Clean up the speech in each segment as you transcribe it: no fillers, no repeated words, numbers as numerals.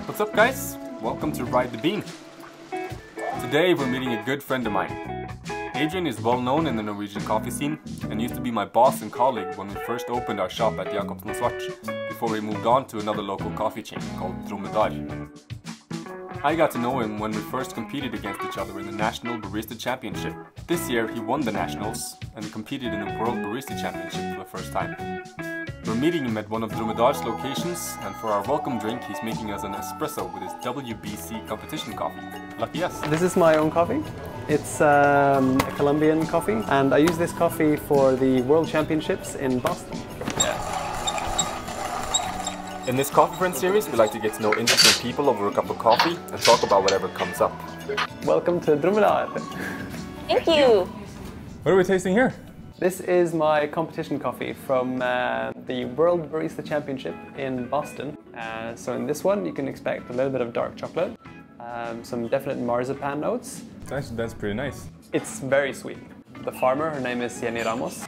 What's up guys? Welcome to Ride the Bean. Today we're meeting a good friend of mine. Adrian is well known in the Norwegian coffee scene and used to be my boss and colleague when we first opened our shop at Jacobsen Svart before we moved on to another local coffee chain called Dromedar. I got to know him when we first competed against each other in the National Barista Championship. This year he won the Nationals and competed in a World Barista Championship for the first time. We're meeting him at one of Dromedar's locations, and for our welcome drink he's making us an espresso with his WBC competition coffee. Lucky us! This is my own coffee. It's a Colombian coffee, and I use this coffee for the World Championships in Boston. In this Coffee Friends series, we like to get to know interesting people over a cup of coffee and talk about whatever comes up. Welcome to Dromedar! Thank you! What are we tasting here? This is my competition coffee from the World Barista Championship in Boston. So in this one you can expect a little bit of dark chocolate, some definite marzipan notes. That's pretty nice. It's very sweet. The farmer, her name is Jenny Ramos,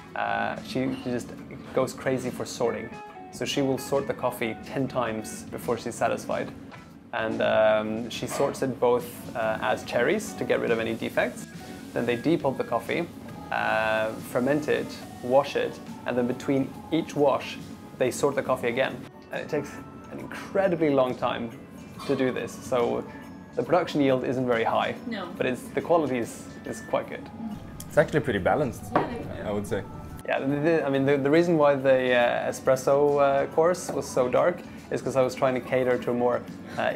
she just goes crazy for sorting. So she will sort the coffee 10 times before she's satisfied. And she sorts it both as cherries to get rid of any defects. Then they depulp the coffee, ferment it, wash it, and then between each wash they sort the coffee again. And it takes an incredibly long time to do this. So the production yield isn't very high, but the quality is quite good. It's actually pretty balanced, I would say. Yeah, I mean the reason why the espresso course was so dark is because I was trying to cater to a more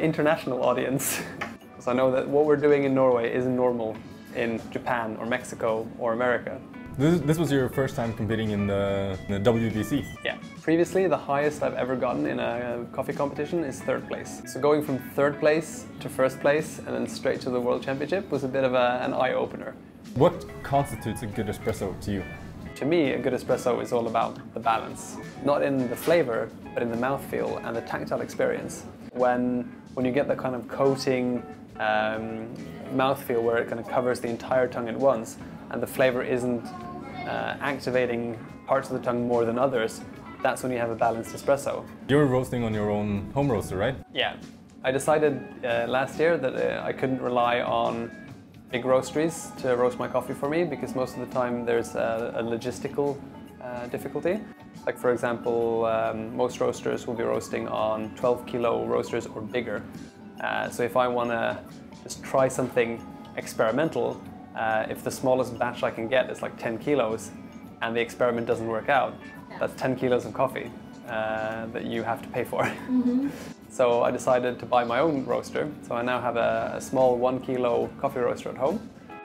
international audience. So I know that what we're doing in Norway isn't normal in Japan or Mexico or America. This was your first time competing in the WBC? Yeah. Previously, the highest I've ever gotten in a coffee competition is 3rd place. So going from 3rd place to 1st place and then straight to the World Championship was a bit of an eye-opener. What constitutes a good espresso to you? To me, a good espresso is all about the balance. Not in the flavor, but in the mouthfeel and the tactile experience. When you get that kind of coating mouthfeel where it kind of covers the entire tongue at once and the flavor isn't activating parts of the tongue more than others, that's when you have a balanced espresso. You're roasting on your own home roaster, right? Yeah. I decided last year that I couldn't rely on big roasteries to roast my coffee for me because most of the time there's a logistical difficulty. Like for example, most roasters will be roasting on 12 kilo roasters or bigger. So if I want to just try something experimental, if the smallest batch I can get is like 10 kilos and the experiment doesn't work out, that's 10 kilos of coffee that you have to pay for. Mm-hmm. So I decided to buy my own roaster. So I now have a small 1 kilo coffee roaster at home.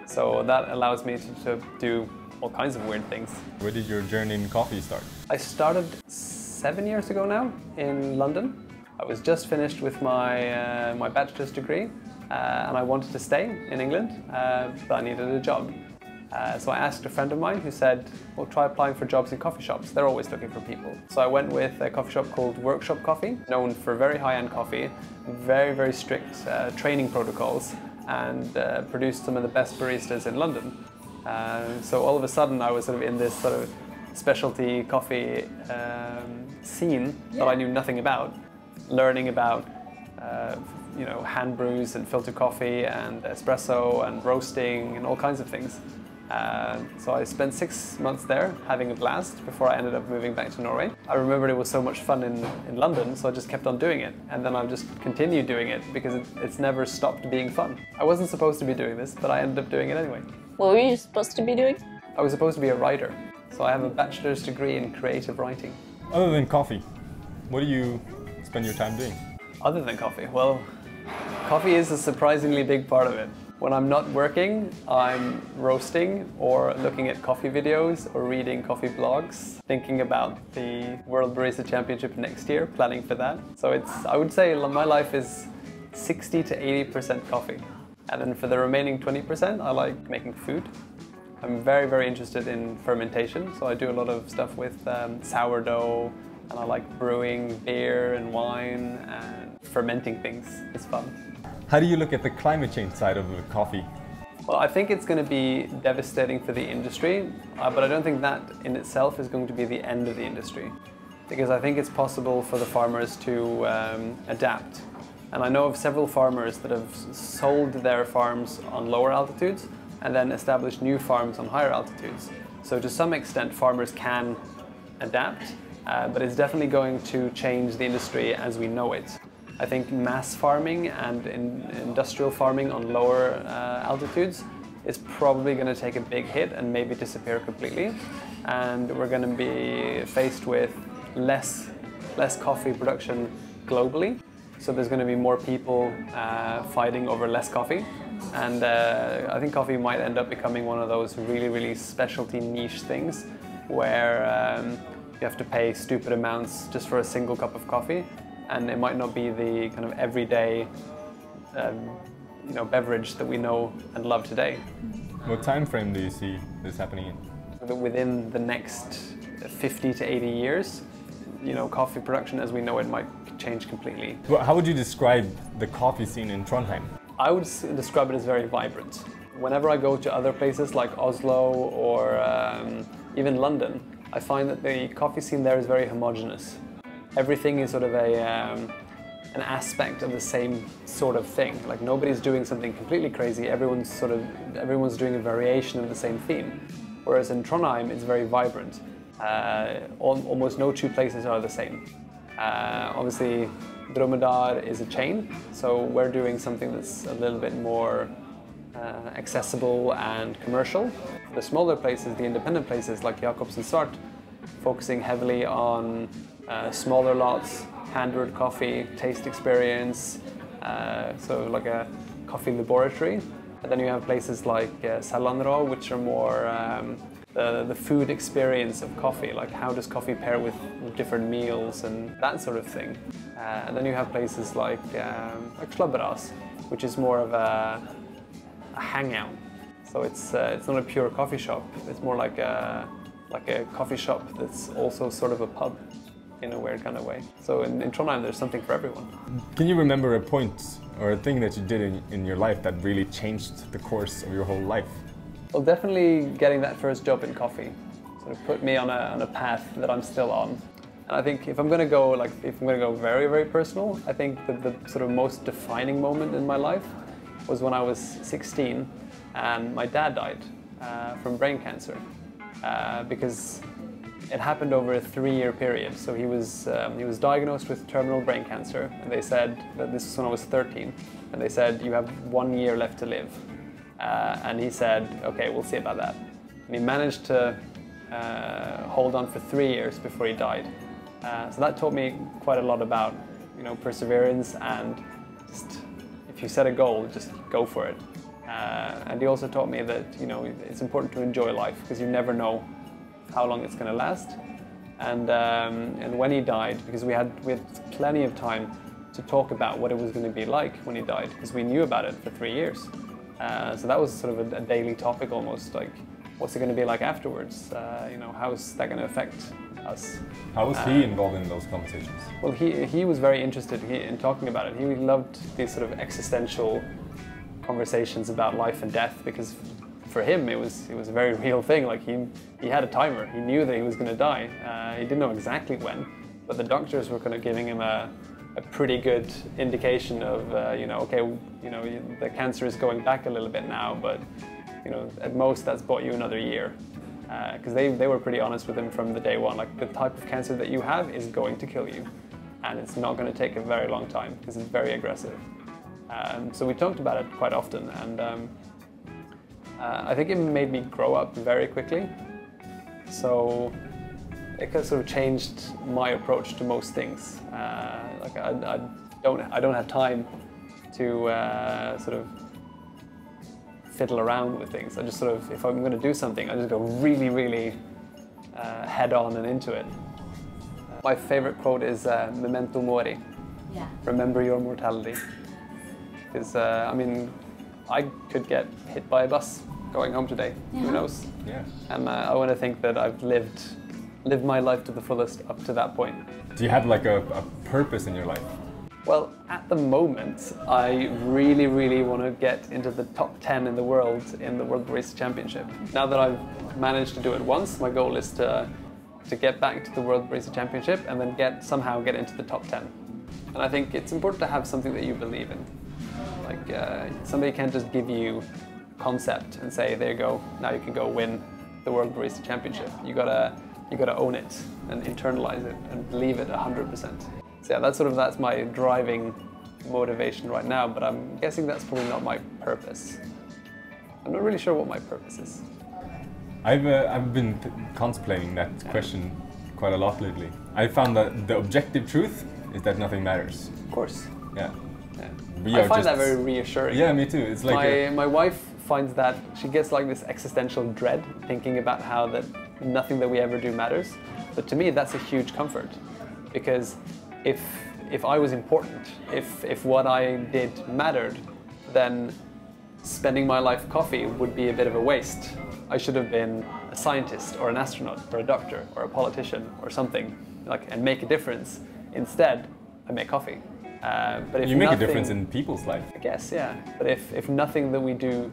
So that allows me to do all kinds of weird things. Where did your journey in coffee start? I started 7 years ago now in London. I was just finished with my my bachelor's degree and I wanted to stay in England, but I needed a job. So I asked a friend of mine who said, well, try applying for jobs in coffee shops. They're always looking for people. So I went with a coffee shop called Workshop Coffee, known for very high-end coffee, very, very strict training protocols, and produced some of the best baristas in London. So all of a sudden I was sort of in this sort of specialty coffee scene that I knew nothing about. Learning about hand brews and filter coffee and espresso and roasting and all kinds of things. So I spent 6 months there having a blast before I ended up moving back to Norway. I remembered it was so much fun in London, so I just kept on doing it. And then I've just continued doing it because it's never stopped being fun. I wasn't supposed to be doing this, but I ended up doing it anyway. What were you supposed to be doing? I was supposed to be a writer. So I have a bachelor's degree in creative writing. Other than coffee, what do you spend your time doing? Other than coffee? Well, coffee is a surprisingly big part of it. When I'm not working, I'm roasting or looking at coffee videos or reading coffee blogs, thinking about the World Barista Championship next year, planning for that. So I would say my life is 60 to 80% coffee. And then for the remaining 20%, I like making food. I'm very, very interested in fermentation, so I do a lot of stuff with sourdough, and I like brewing beer and wine, and fermenting things is fun. How do you look at the climate change side of coffee? Well, I think it's going to be devastating for the industry, but I don't think that in itself is going to be the end of the industry. Because I think it's possible for the farmers to adapt And I know of several farmers that have sold their farms on lower altitudes and then established new farms on higher altitudes. So to some extent, farmers can adapt, but it's definitely going to change the industry as we know it. I think mass farming and industrial farming on lower altitudes is probably going to take a big hit and maybe disappear completely. And we're going to be faced with less coffee production globally. So there's going to be more people fighting over less coffee. And I think coffee might end up becoming one of those really, really specialty niche things where you have to pay stupid amounts just for a single cup of coffee. And it might not be the kind of everyday beverage that we know and love today. What time frame do you see this happening in? Within the next 50 to 80 years, coffee production as we know it might change completely. Well, how would you describe the coffee scene in Trondheim? I would describe it as very vibrant. Whenever I go to other places like Oslo or even London, I find that the coffee scene there is very homogeneous. Everything is sort of an aspect of the same sort of thing. Like nobody's doing something completely crazy. Everyone's doing a variation of the same theme. Whereas in Trondheim, it's very vibrant. Almost no two places are the same. Obviously, Dromedar is a chain, so we're doing something that's a little bit more accessible and commercial. The smaller places, the independent places like Jacobsen and Svart, focusing heavily on smaller lots, hand-brewed coffee, taste experience, so like a coffee laboratory. And then you have places like Salandro, which are more the food experience of coffee, like how does coffee pair with different meals and that sort of thing. And then you have places like Svart, which is more of a hangout. So it's not a pure coffee shop. It's more like a coffee shop that's also sort of a pub in a weird kind of way. So in Trondheim, there's something for everyone. Can you remember a point or a thing that you did in your life that really changed the course of your whole life? Well, definitely getting that first job in coffee sort of put me on a path that I'm still on. And I think if I'm going to go very, very personal, I think the sort of most defining moment in my life was when I was 16 and my dad died from brain cancer because it happened over a 3-year period. So he was diagnosed with terminal brain cancer, and they said that this was when I was 13, and they said you have 1 year left to live. And he said, okay, we'll see about that. And he managed to hold on for 3 years before he died. So that taught me quite a lot about, perseverance and just if you set a goal, just go for it. And he also taught me that, it's important to enjoy life because you never know how long it's going to last. And when he died, because we had plenty of time to talk about what it was going to be like when he died, because we knew about it for 3 years. So that was sort of a daily topic almost, like what's it going to be like afterwards? How's that going to affect us? How was he involved in those conversations? Well, he was very interested in talking about it. He loved these sort of existential conversations about life and death because for him it was a very real thing. Like he had a timer. He knew that he was going to die. He didn't know exactly when, but the doctors were kind of giving him a pretty good indication of the cancer is going back a little bit now, but at most that's bought you another year. Because they were pretty honest with him from the day one. Like the type of cancer that you have is going to kill you, and it's not going to take a very long time because it's very aggressive. So we talked about it quite often, and I think it made me grow up very quickly. So it kind of sort of changed my approach to most things. Like I don't have time to sort of fiddle around with things. I just sort of, if I'm going to do something, I just go really, really head on and into it. My favorite quote is "Memento mori." Yeah. Remember your mortality. Because I could get hit by a bus going home today. Yeah. Who knows? Yeah. And I want to think that I've lived my life to the fullest up to that point. Do you have like a purpose in your life? Well, at the moment, I really, really want to get into the top 10 in the world in the World Barista Championship. Now that I've managed to do it once, my goal is to get back to the World Barista Championship and then somehow get into the top 10. And I think it's important to have something that you believe in. Like somebody can't just give you a concept and say, there you go, now you can go win the World Barista Championship. You gotta own it and internalize it and believe it 100%. So yeah, that's my driving motivation right now, but I'm guessing that's probably not my purpose. I'm not really sure what my purpose is. I've been contemplating that question quite a lot lately. I found that the objective truth is that nothing matters. Of course. Yeah. I find that very reassuring. Yeah, me too. It's like my wife finds that she gets like this existential dread thinking about how that nothing that we ever do matters. But to me, that's a huge comfort, because if I was important, if what I did mattered, then spending my life coffee would be a bit of a waste. I should have been a scientist or an astronaut or a doctor or a politician or something, like, and make a difference. Instead, I make coffee. But if you make a difference in people's life. I guess, yeah. But if nothing that we do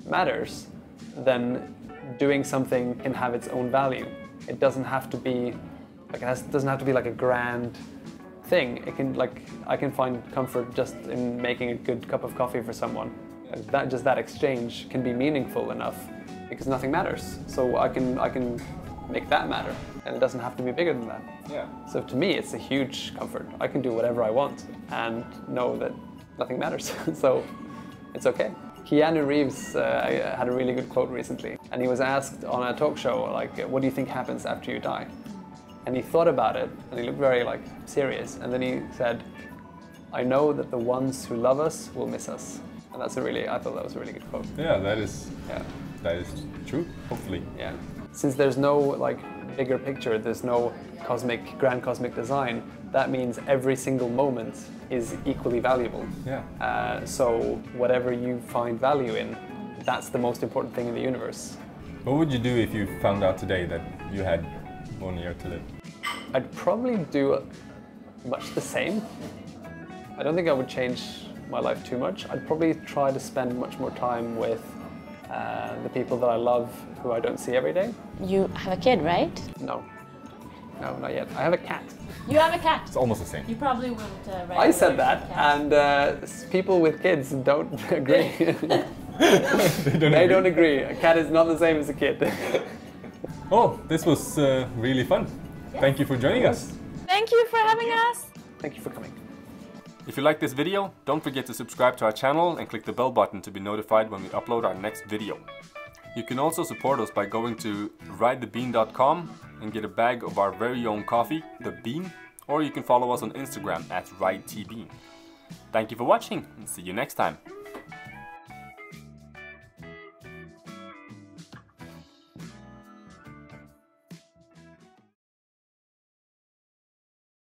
matters, then doing something can have its own value. It doesn't have to be like doesn't have to be like a grand thing. It can I can find comfort just in making a good cup of coffee for someone. That exchange can be meaningful enough because nothing matters. So I can make that matter, and it doesn't have to be bigger than that. Yeah. So to me, it's a huge comfort. I can do whatever I want and know that nothing matters. So it's okay. Keanu Reeves had a really good quote recently, and he was asked on a talk show, like, what do you think happens after you die? And he thought about it, and he looked very serious, and then he said, I know that the ones who love us will miss us. And I thought that was a really good quote. Yeah, that is true, hopefully. Yeah. Since there's no bigger picture, there's no grand cosmic design, that means every single moment is equally valuable. Yeah. So whatever you find value in, that's the most important thing in the universe. What would you do if you found out today that you had 1 year to live? I'd probably do much the same. I don't think I would change my life too much. I'd probably try to spend much more time with the people that I love who I don't see every day. You have a kid, right? No, not yet. I have a cat. You have a cat. It's almost the same. You probably wouldn't write. I said that, and people with kids don't agree. They don't agree. A cat is not the same as a kid. Oh, this was really fun. Yes. Thank you for joining us. Thank you for having us. Thank you for coming. If you like this video, don't forget to subscribe to our channel and click the bell button to be notified when we upload our next video. You can also support us by going to ridethebean.com and get a bag of our very own coffee, The Bean, or you can follow us on Instagram at @RideTBean. Thank you for watching and see you next time.